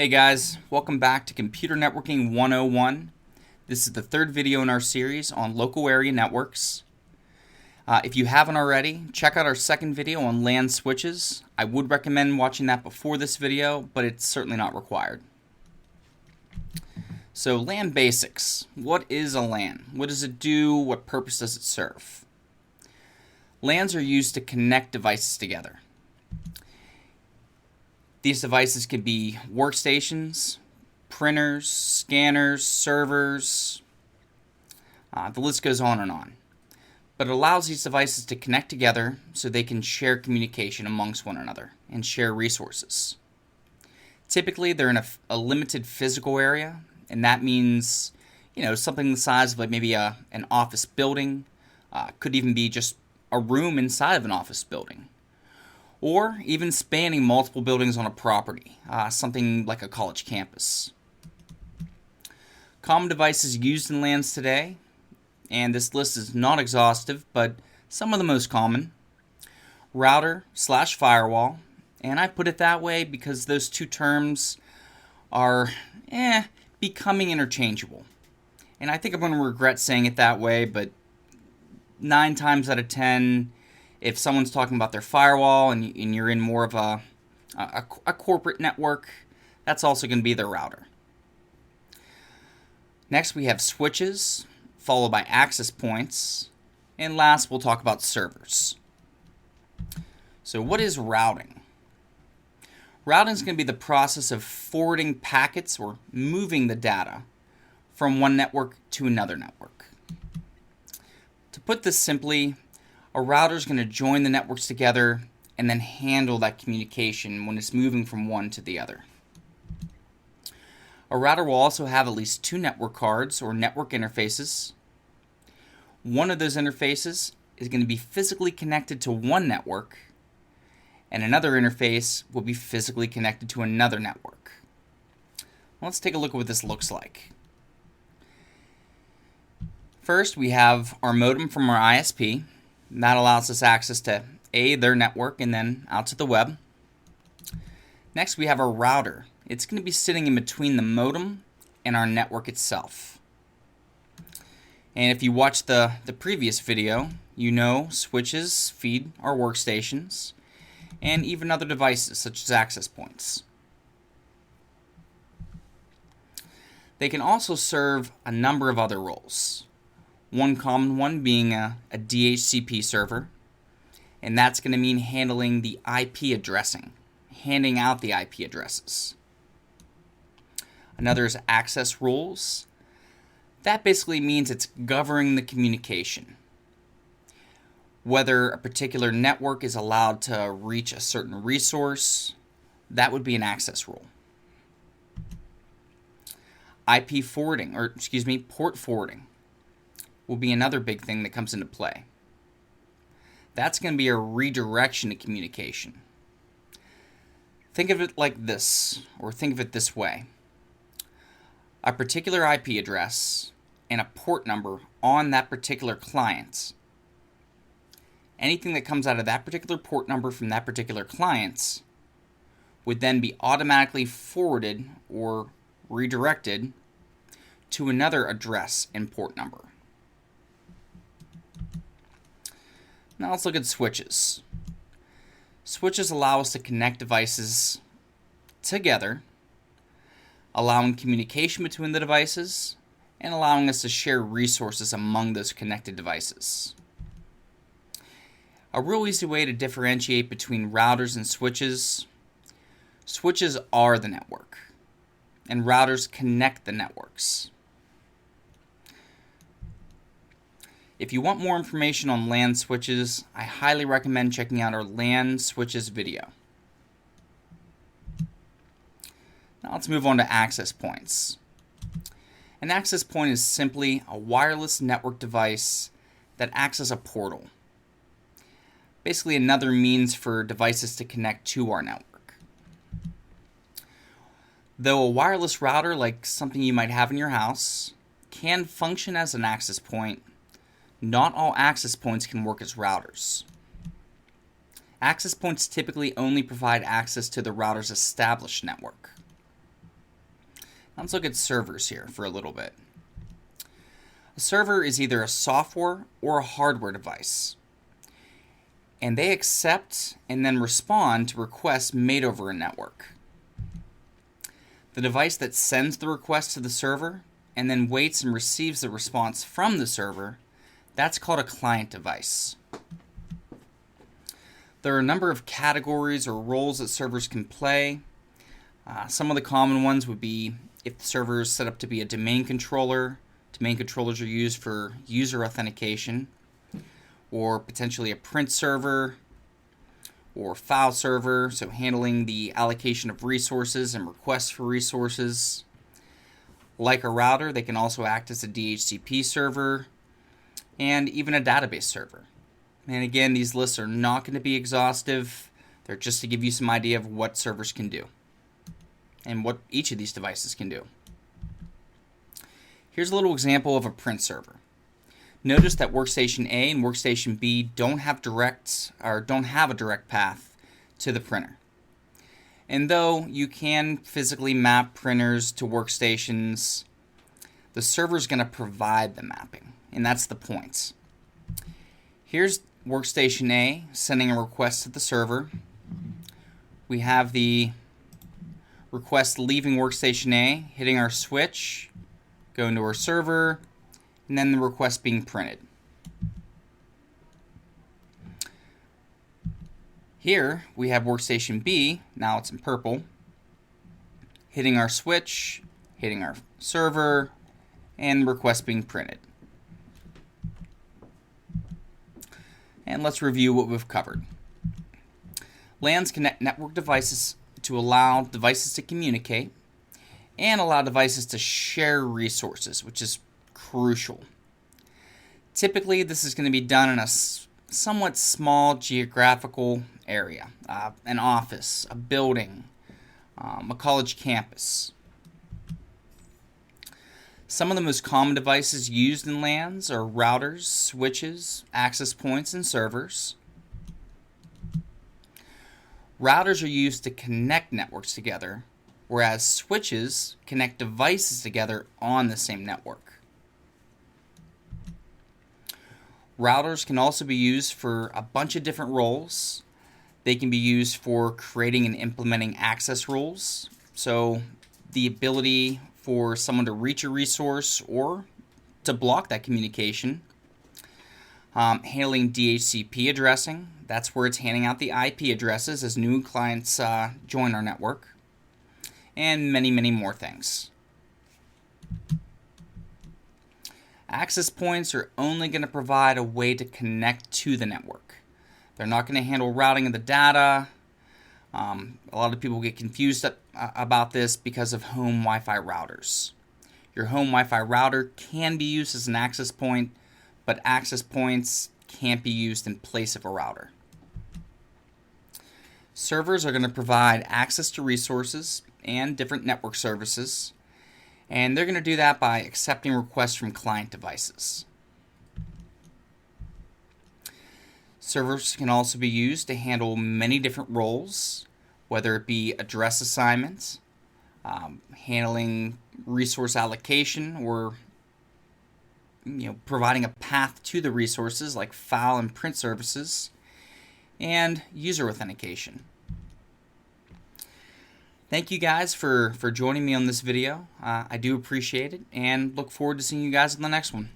Hey guys, welcome back to Computer Networking 101. This is the third video in our series on local area networks. If you haven't already, check out our second video on LAN switches. I would recommend watching that before this video, but it's certainly not required. So LAN Basics. What is a LAN? What does it do? What purpose does it serve? LANs are used to connect devices together. These devices can be workstations, printers, scanners, servers. The list goes on and on. But it allows these devices to connect together so they can share communication amongst one another and share resources. Typically, they're in a limited physical area, and that means, something the size of like maybe an office building. Could even be just a room inside of an office building. Or even spanning multiple buildings on a property, something like a college campus. Common devices used in LANs today, and this list is not exhaustive, but some of the most common. Router/firewall, and I put it that way because those two terms are becoming interchangeable. And I think I'm going to regret saying it that way, but 9 times out of 10, if someone's talking about their firewall and you're in more of a corporate network, that's also going to be their router. Next, we have switches, followed by access points, and last, we'll talk about servers. So what is routing? Routing is going to be the process of forwarding packets or moving the data from one network to another network. To put this simply, a router is going to join the networks together and then handle that communication when it's moving from one to the other. A router will also have at least 2 network cards or network interfaces. One of those interfaces is going to be physically connected to one network, and another interface will be physically connected to another network. Let's take a look at what this looks like. First, we have our modem from our ISP. That allows us access to their network and then out to the web. Next, we have our router. It's going to be sitting in between the modem and our network itself. And if you watched the previous video, switches feed our workstations and even other devices such as access points. They can also serve a number of other roles. One common one being a DHCP server, and that's going to mean handling the IP addressing, handing out the IP addresses. Another is access rules. That basically means it's governing the communication. Whether a particular network is allowed to reach a certain resource, that would be an access rule. Port forwarding will be another big thing that comes into play. That's going to be a redirection of communication. Think of it like this, or think of it this way. A particular IP address and a port number on that particular client. Anything that comes out of that particular port number from that particular client would then be automatically forwarded or redirected to another address and port number. Now let's look at switches. Switches allow us to connect devices together, allowing communication between the devices and allowing us to share resources among those connected devices. A real easy way to differentiate between routers and switches are the network, and routers connect the networks. If you want more information on LAN switches, I highly recommend checking out our LAN switches video. Now let's move on to access points. An access point is simply a wireless network device that acts as a portal. Basically another means for devices to connect to our network. Though a wireless router, like something you might have in your house, can function as an access point, not all access points can work as routers. Access points typically only provide access to the router's established network. Let's look at servers here for a little bit. A server is either a software or a hardware device, and they accept and then respond to requests made over a network. The device that sends the request to the server and then waits and receives the response from the server, that's called a client device. There are a number of categories or roles that servers can play. Some of the common ones would be if the server is set up to be a domain controller. Domain controllers are used for user authentication, or potentially a print server or file server, so handling the allocation of resources and requests for resources. Like a router, they can also act as a DHCP server and even a database server. And again, these lists are not going to be exhaustive. They're just to give you some idea of what servers can do and what each of these devices can do. Here's a little example of a print server. Notice that workstation A and workstation B don't have a direct path to the printer. And though you can physically map printers to workstations, the server is going to provide the mapping, and that's the point. Here's workstation A sending a request to the server. We have the request leaving workstation A, hitting our switch, going to our server, and then the request being printed. Here we have workstation B, now it's in purple, hitting our switch, hitting our server, and the request being printed. And let's review what we've covered. LANs connect network devices to allow devices to communicate and allow devices to share resources, which is crucial. Typically, this is going to be done in a somewhat small geographical area, an office, a building, a college campus. Some of the most common devices used in LANs are routers, switches, access points, and servers. Routers are used to connect networks together, whereas switches connect devices together on the same network. Routers can also be used for a bunch of different roles. They can be used for creating and implementing access rules, so the ability for someone to reach a resource or to block that communication. Handling DHCP addressing, that's where it's handing out the IP addresses as new clients join our network, and many, many more things. Access points are only going to provide a way to connect to the network. They're not going to handle routing of the data. A lot of people get confused about this because of home Wi-Fi routers. Your home Wi-Fi router can be used as an access point, but access points can't be used in place of a router. Servers are going to provide access to resources and different network services, and they're going to do that by accepting requests from client devices. Servers can also be used to handle many different roles, whether it be address assignments, handling resource allocation, or providing a path to the resources like file and print services, and user authentication. Thank you guys for joining me on this video. I do appreciate it and look forward to seeing you guys in the next one.